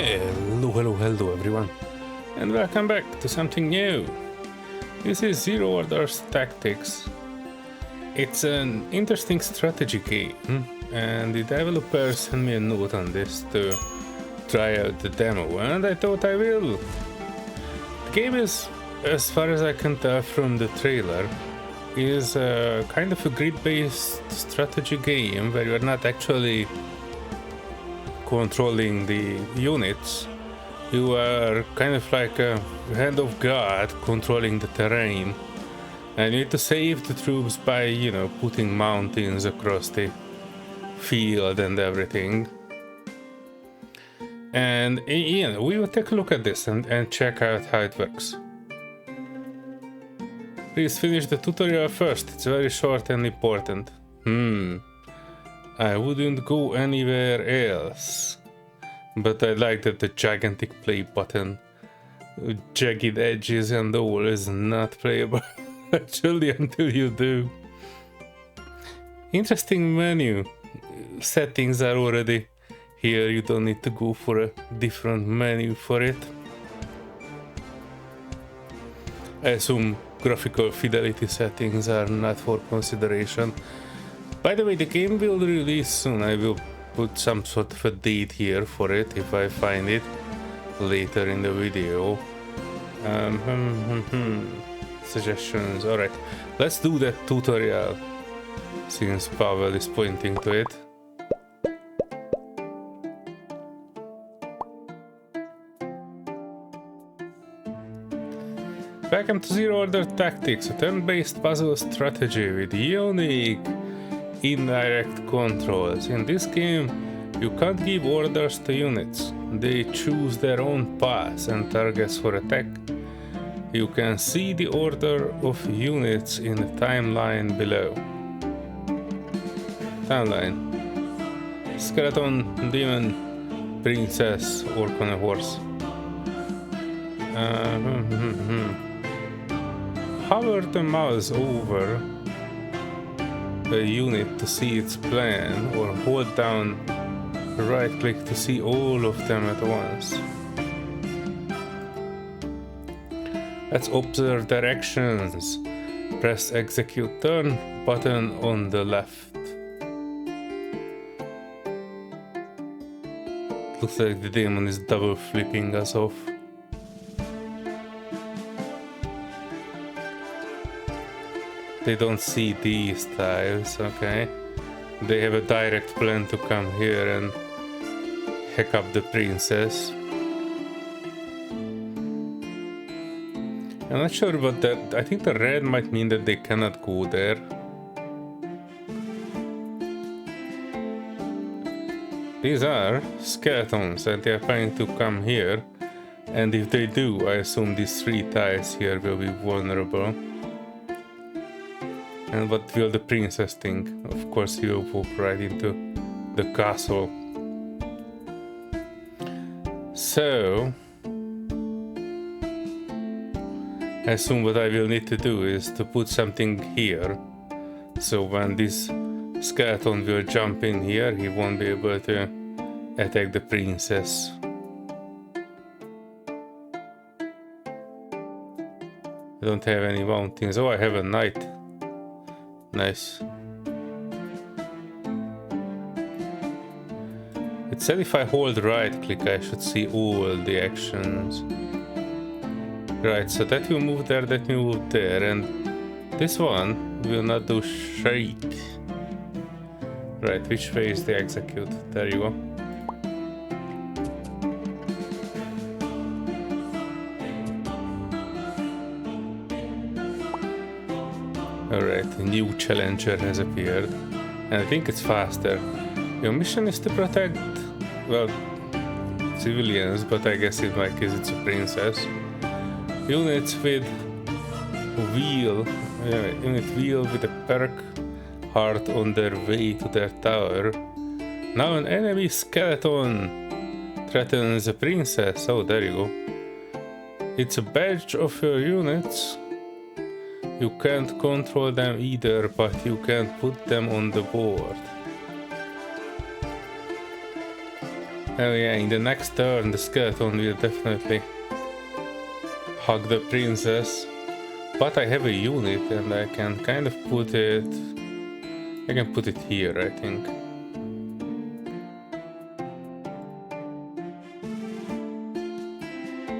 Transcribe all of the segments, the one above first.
Hello everyone, and welcome back to something new. This is Zero Order's Tactics. It's an interesting strategy game, and the developer sent me a note on this to try out the demo, and I thought I will. The game is, as far as I can tell from the trailer, is kind of a grid-based strategy game where you're not actually controlling the units. You are kind of like a hand of God controlling the terrain, and you need to save the troops by, you know, putting mountains across the field and everything. And you know, we will take a look at this and check out how it works. Please finish the tutorial first, it's very short and important. I wouldn't go anywhere else. But I like that the gigantic play button, jagged edges and all, is not playable actually until you do. Interesting menu. Settings are already here, you don't need to go for a different menu for it. I assume graphical fidelity settings are not for consideration. By the way, the game will release soon. I will put some sort of a date here for it if I find it later in the video. Suggestions. Alright, let's do that tutorial since Pavel is pointing to it. Welcome to Zero Order Tactics, a turn-based puzzle strategy with unique indirect controls. In this game, you can't give orders to units. They choose their own paths and targets for attack. You can see the order of units in the timeline below. Timeline. Skeleton, demon, princess, orc on a horse. Hover the mouse over a unit to see its plan, or hold down right click to see all of them at once. Let's observe directions. Press execute turn button on the left. Looks like the demon is double flipping us off. They don't see these tiles, okay. They have a direct plan to come here and hack up the princess. I'm not sure about that. I think the red might mean that they cannot go there. These are skeletons and they are planning to come here. And if they do, I assume these three tiles here will be vulnerable. And what will the princess think? Of course, he will walk right into the castle. So, I assume what I will need to do is to put something here. So when this skeleton will jump in here, he won't be able to attack the princess. I don't have any mountains. Oh, I have a knight. Nice. It said if I hold right click I should see all the actions. Right, so that will move there, that will move there, and this one will not do shit. Right, which way is the execute? There you go. Alright, a new challenger has appeared, and I think it's faster. Your mission is to protect, well, civilians, but I guess in my case it's a princess. Units with wheel with a perk heart on their way to their tower. Now an enemy skeleton threatens a princess. Oh, there you go. It's a badge of your units. You can't control them either, but you can put them on the board. Oh yeah, in the next turn the skeleton will definitely hug the princess. But I have a unit and I can kind of put it... I can put it here, I think.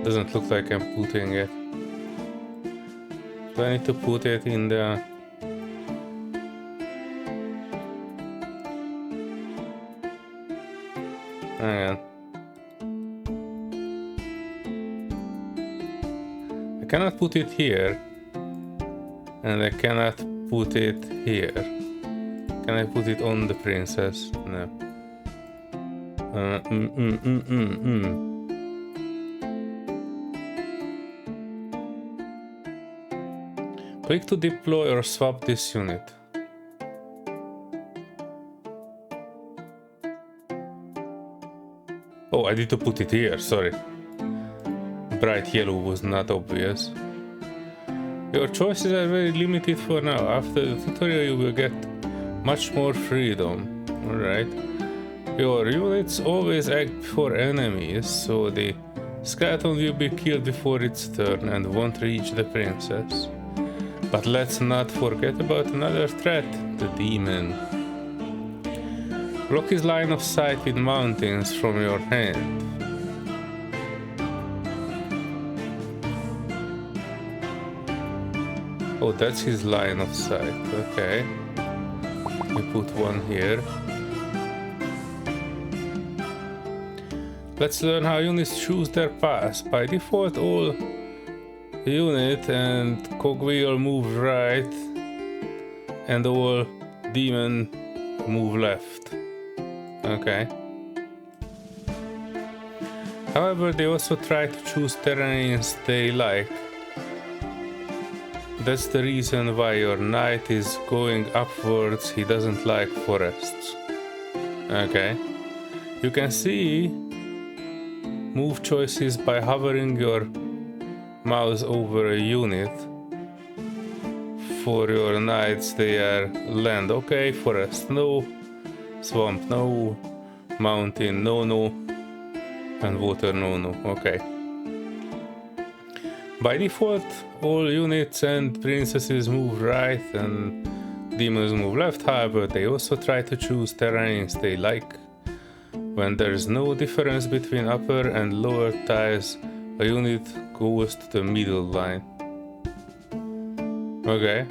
Doesn't look like I'm putting it. Do I need to put it in the... Hang on. I cannot put it here. And I cannot put it here. Can I put it on the princess? No. Click to deploy or swap this unit. Oh, I need to put it here, sorry. Bright yellow was not obvious. Your choices are very limited for now. After the tutorial you will get much more freedom. Alright. Your units always act before enemies, so the skeleton will be killed before its turn and won't reach the princess. But let's not forget about another threat, the demon. Block his line of sight with mountains from your hand. Oh, that's his line of sight, okay. We put one here. Let's learn how units choose their path. By default, all unit and cogwheel move right, and all demon move left. Okay. However, they also try to choose terrains they like. That's the reason why your knight is going upwards. He doesn't like forests. Okay. You can see move choices by hovering your mouse over a unit. For your knights, they are land, okay, forest, no, swamp, no, mountain, no, no, and water, no, no, okay. By default, all units and princesses move right and demons move left. However, they also try to choose terrains they like. When there is no difference between upper and lower tiles, a unit goes to the middle line. Okay.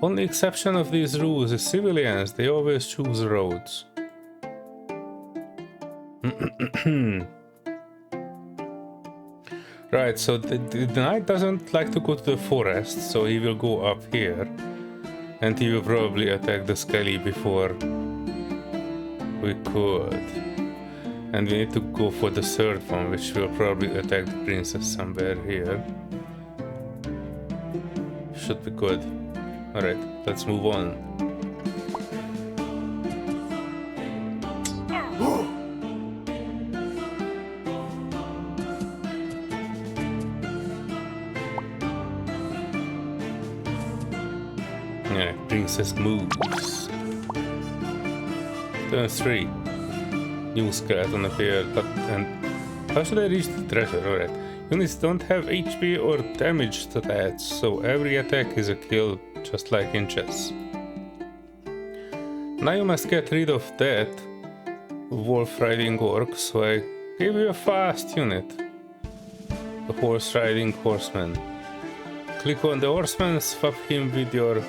Only exception of these rules is civilians. They always choose roads. Right, so the knight doesn't like to go to the forest, so he will go up here. And he will probably attack the skelly before we could. And we need to go for the third one, which will probably attack the princess somewhere here. Should be good. Alright, let's move on. Yeah, princess moves. Turn 3. New skeleton appeared, and how should I reach the treasure? Alright. Units don't have HP or damage stats, so every attack is a kill, just like in chess. Now you must get rid of that wolf riding orc, so I give you a fast unit. The horse riding horseman. Click on the horseman, swap him with your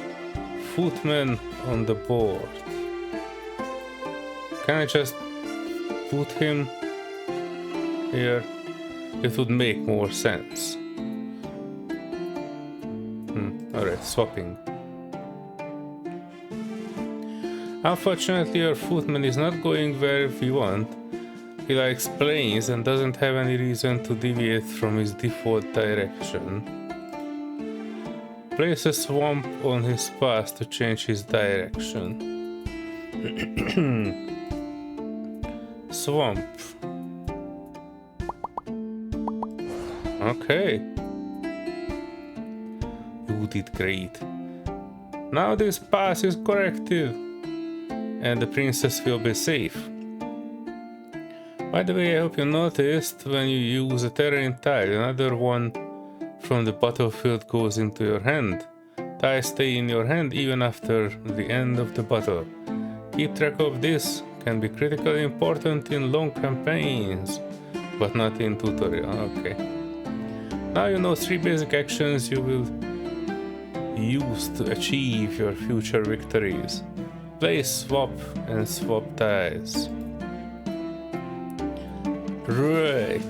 footman on the board. Can I just put him here? It would make more sense. Alright, swapping. Unfortunately, your footman is not going where we want. He likes plains and doesn't have any reason to deviate from his default direction. Place a swamp on his path to change his direction. Swamp. Okay. You did great. Now this path is corrected. and the princess will be safe. By the way, I hope you noticed when you use a terrain tile, another one from the battlefield goes into your hand. Tiles stay in your hand even after the end of the battle. Keep track of this, can be critically important in long campaigns, but not in tutorial. Okay. Now you know 3 basic actions you will use to achieve your future victories. Place, swap, and swap tiles. Right.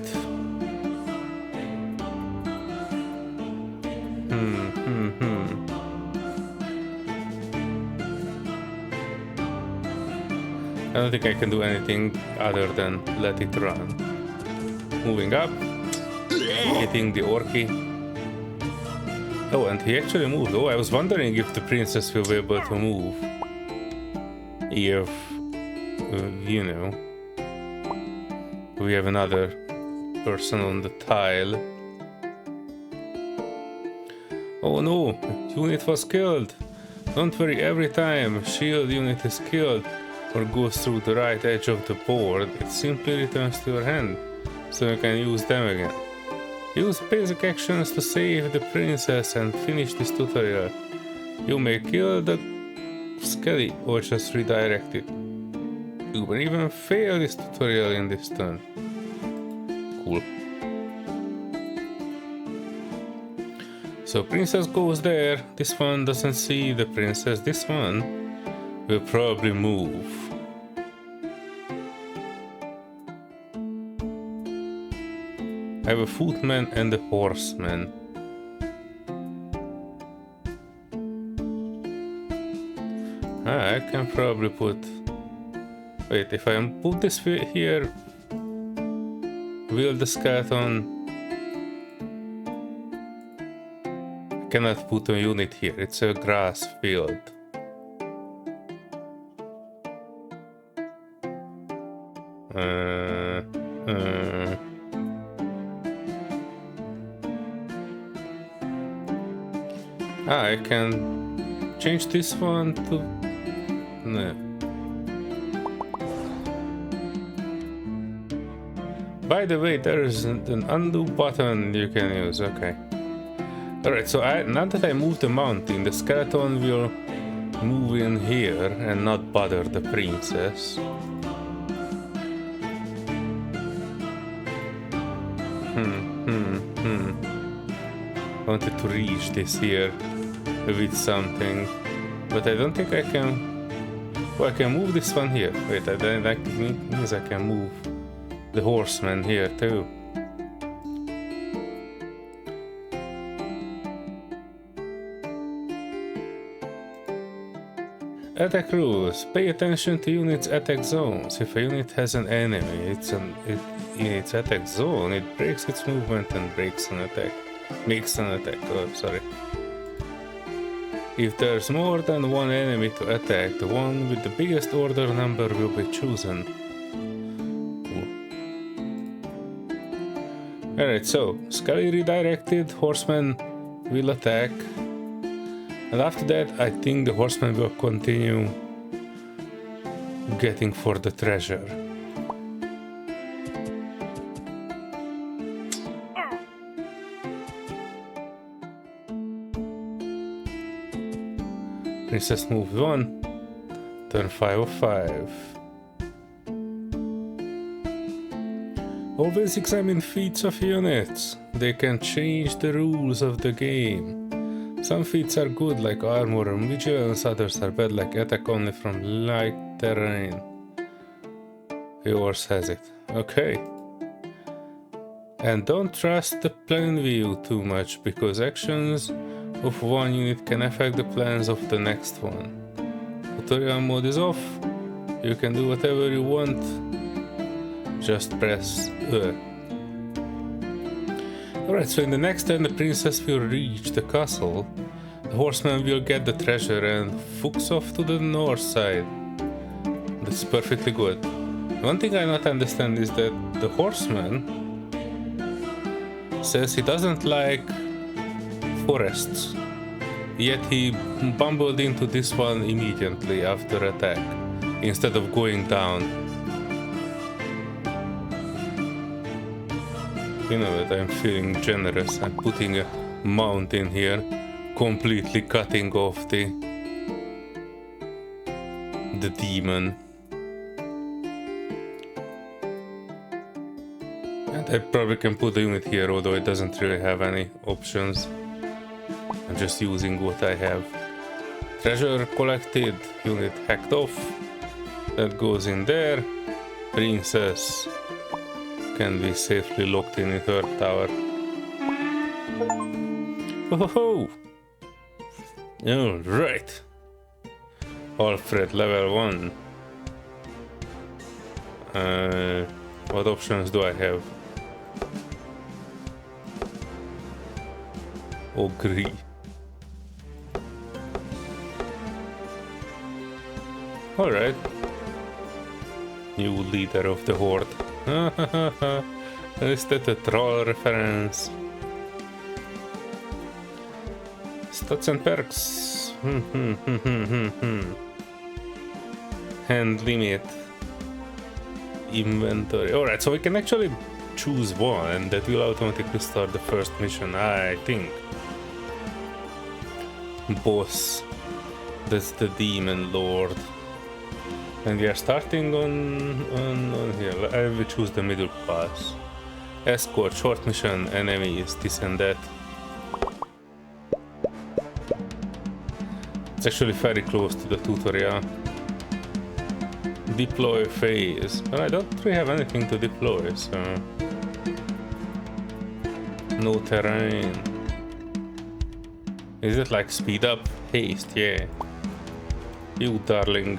I don't think I can do anything other than let it run. Moving up, hitting the orky. Oh, and he actually moved. Oh, I was wondering if the princess will be able to move. If, you know, we have another person on the tile. Oh no, unit was killed. Don't worry, every time shield unit is killed or goes through the right edge of the board, it simply returns to your hand, so you can use them again. Use basic actions to save the princess and finish this tutorial. You may kill the skelly or just redirect it. You may even fail this tutorial in this turn. Cool. So princess goes there. This one doesn't see the princess. This one will probably move. I have a footman and a horseman. I can probably put... Wait, if I put this here, will the skeleton... I cannot put a unit here, it's a grass field. I can change this one to... No. By the way, there is an undo button you can use, okay. Alright, so now that I move the mountain, the skeleton will move in here and not bother the princess. I wanted to reach this here with something, but I don't think I can. Oh, I can move this one here. Wait, that means I can move the horseman here too. Attack rules. Pay attention to units' attack zones. If a unit has an enemy in its attack zone, it breaks its movement and makes an attack. Oh, sorry. If there's more than one enemy to attack, the one with the biggest order number will be chosen. Cool. Alright, so Scully redirected, horseman will attack. And after that, I think the horseman will continue getting for the treasure. Princess moved 1, turn 5 of 5. Always examine feats of units. They can change the rules of the game. Some feats are good like armor and vigilance, others are bad like attack only from light terrain. Yours has it. Okay. And don't trust the plan view too much, because actions of one unit can affect the plans of the next one. Tutorial mode is off. You can do whatever you want. Just press Alright, so in the next turn the princess will reach the castle. The horseman will get the treasure and fooks off to the north side. That's perfectly good. One thing I not understand is that the horseman says he doesn't like forests. Yet he bumbled into this one immediately after attack. instead of going down. You know what, I'm feeling generous. I'm putting a mountain here, completely cutting off the demon. And I probably can put the unit here, although it doesn't really have any options. I'm just using what I have. Treasure collected, unit hacked off. That goes in there. Princess can be safely locked in her tower. Oh, alright. Alfred level 1. What options do I have? Agree. Alright. New leader of the horde. Is that a troll reference? Stats and perks. Hand limit. Inventory. Alright, so we can actually choose one and that will automatically start the first mission, I think. Boss. That's the demon lord. And we are starting on here. I will choose the middle pass. Escort, short mission, enemies, this and that. It's actually very close to the tutorial. Deploy phase. Well, I don't really have anything to deploy, so... No terrain. Is it like speed up? Haste, yeah. You darling.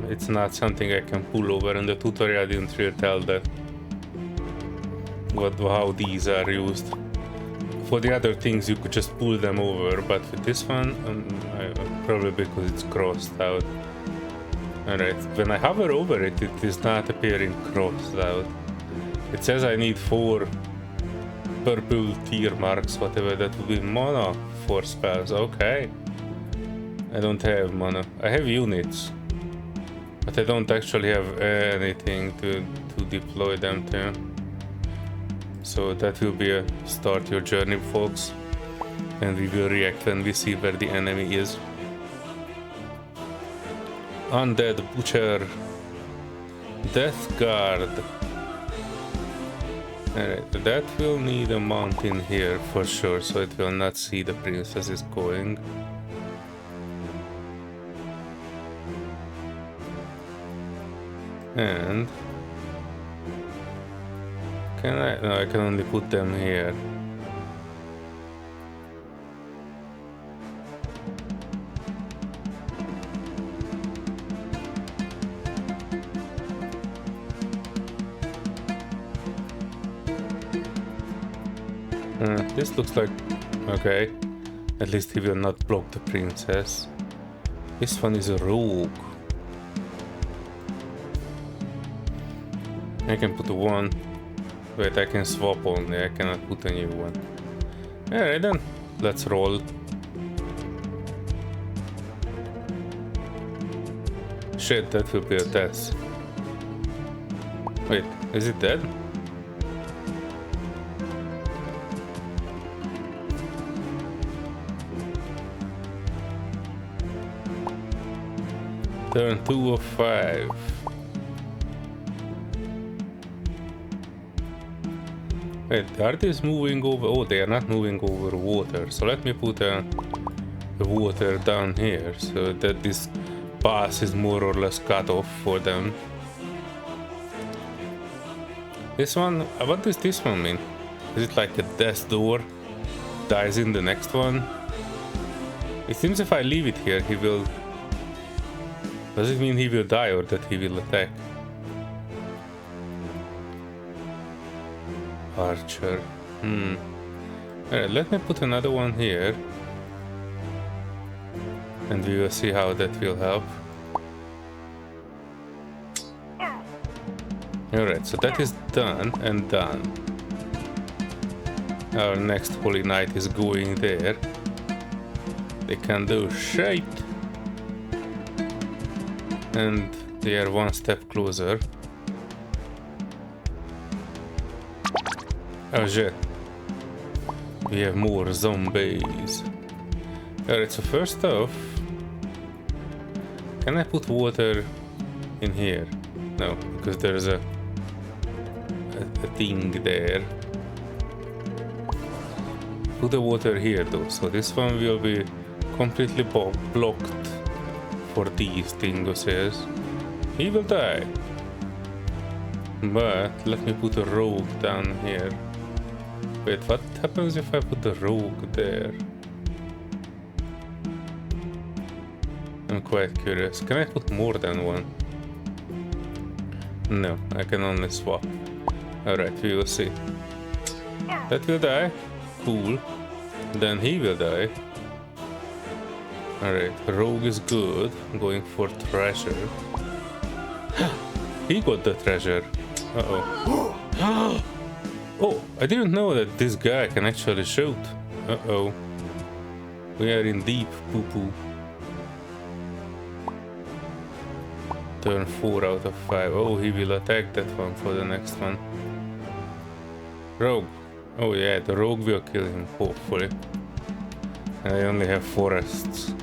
It's not something I can pull over, and the tutorial didn't really tell that how these are used. For the other things you could just pull them over, but with this one, probably because it's crossed out. Alright, when I hover over it, it is not appearing crossed out. It says I need 4 purple tier marks, whatever that would be. Mana for spells, okay. I don't have mana. I have units, but I don't actually have anything to deploy them to. So that will be a start your journey, folks. And we will react when we see where the enemy is. Undead Butcher. Death Guard. Alright, that will need a mountain here for sure, so it will not see the princess is going. And can I? No, I can only put them here. This looks like okay. At least he will not block the princess. This one is a rogue. I can put one. Wait, I can swap only. I cannot put a new one. Alright then, let's roll. Shit, that will be a death. Wait, is it dead? Turn 2 of 5. Wait, are these moving over? Oh, they are not moving over water. So let me put the water down here so that this pass is more or less cut off for them. This one, what does this one mean? Is it like a death door? Dies in the next one? It seems if I leave it here, he will... Does it mean he will die or that he will attack? Archer. Alright, let me put another one here. And we will see how that will help. Alright, so that is done and done. Our next Holy Knight is going there. They can do shape. And they are one step closer. Oh shit. We have more zombies. Alright, so first off, can I put water in here? No, because there's a thing there. Put the water here though, so this one will be completely blocked for these dinguses. He will die. But let me put a rogue down here. Wait, what happens if I put the rogue there? I'm quite curious. Can I put more than one? No, I can only swap. Alright, we will see. That will die. Cool. Then he will die. Alright, rogue is good. I'm going for treasure. He got the treasure. Uh-oh. Oh, I didn't know that this guy can actually shoot. Uh-oh. We are in deep poo-poo. Turn 4 out of 5. Oh, he will attack that one for the next one. Rogue. Oh yeah, the rogue will kill him, hopefully. And I only have forests.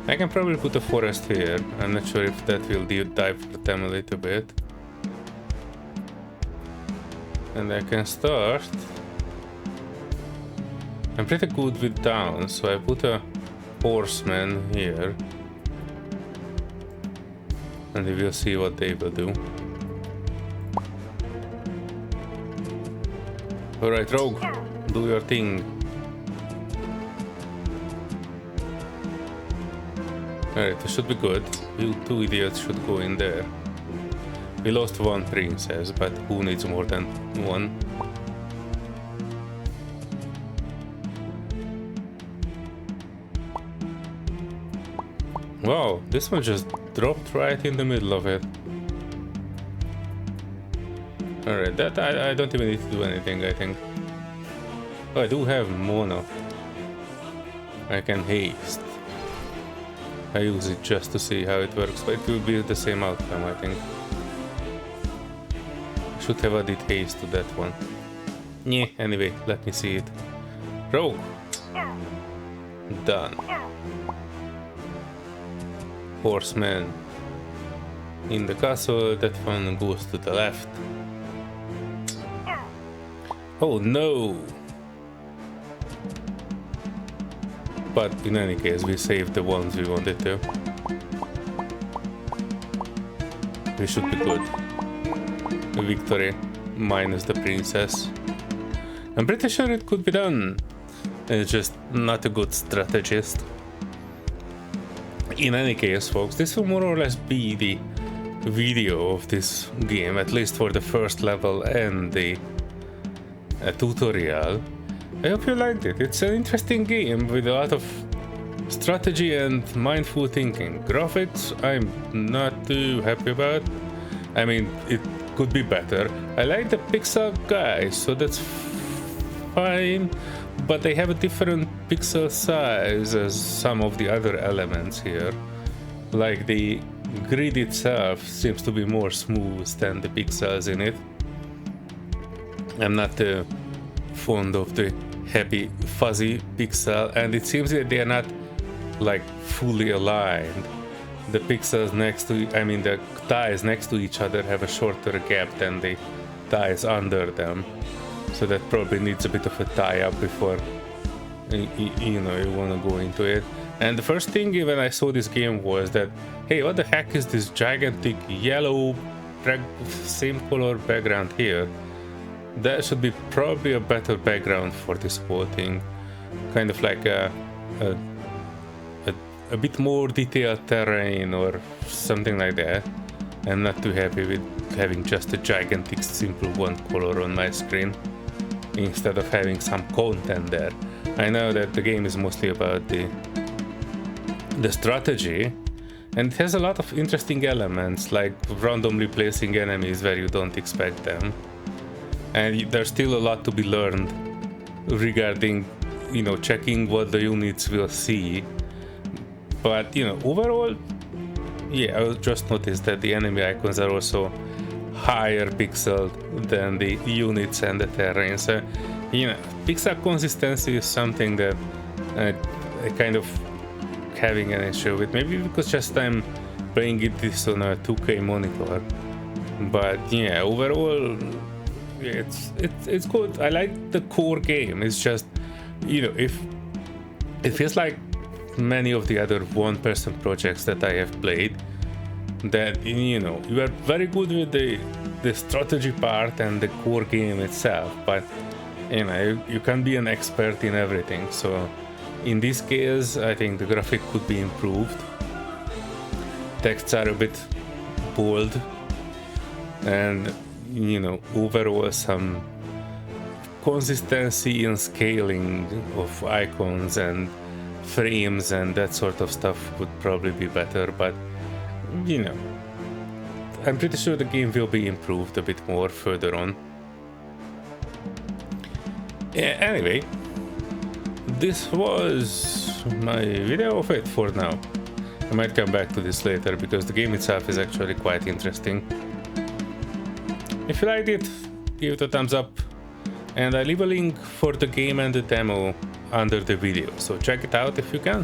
I can probably put a forest here. I'm not sure if that will divert them a little bit. And I can start. I'm pretty good with towns, so I put a horseman here. And we will see what they will do. Alright, rogue, do your thing. Alright, this should be good. You two idiots should go in there. We lost one princess, but who needs more than one? Wow, this one just dropped right in the middle of it. Alright, that I don't even need to do anything, I think. Oh, I do have mono. I can haste. I use it just to see how it works, but it will be the same outcome, I think. Should have added haste to that one. Yeah, anyway, let me see it. Rogue! Done. Horseman in the castle, that one goes to the left. Oh no! But in any case, we saved the ones we wanted to. We should be good. Victory, minus the princess. I'm pretty sure it could be done. It's just not a good strategist. In any case, folks, this will more or less be the video of this game, at least for the first level and the tutorial. I hope you liked it. It's an interesting game with a lot of strategy and mindful thinking. Graphics, I'm not too happy about. I mean, it could be better. I like the pixel guys, so that's fine. But they have a different pixel size as some of the other elements here. Like the grid itself seems to be more smooth than the pixels in it. I'm not fond of the heavy fuzzy pixel, and it seems that they are not like fully aligned. The pixels next to, I mean the tiles next to each other have a shorter gap than the tiles under them. So that probably needs a bit of a tie-up before you know you want to go into it. And the first thing when I saw this game was that, hey, what the heck is this gigantic yellow same color background here? That should be probably a better background for this whole thing. Kind of like a bit more detailed terrain or something like that. I'm not too happy with having just a gigantic simple one color on my screen, instead of having some content there. I know that the game is mostly about the strategy, and it has a lot of interesting elements, like randomly placing enemies where you don't expect them. and there's still a lot to be learned regarding, you know, checking what the units will see. But, you know, overall, yeah, I just noticed that the enemy icons are also higher pixeled than the units and the terrain. So, you know, pixel consistency is something that I kind of having an issue with. Maybe because just I'm playing this on a 2K monitor. But yeah, overall, it's good. I like the core game. It's just, you know, if it feels like many of the other one-person projects that I have played, that, you know, you are very good with the strategy part and the core game itself, but, you know, you can't be an expert in everything. So in this case, I think the graphic could be improved. Texts are a bit bold, and, you know, overall some consistency in scaling of icons and frames and that sort of stuff would probably be better. But, you know, I'm pretty sure the game will be improved a bit more further on. Yeah, anyway, this was my video of it for now. I might come back to this later because the game itself is actually quite interesting. If you liked it, give it a thumbs up, and I leave a link for the game and the demo under the video, so check it out if you can.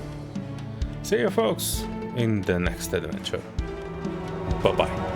See you folks in the next adventure. Bye bye.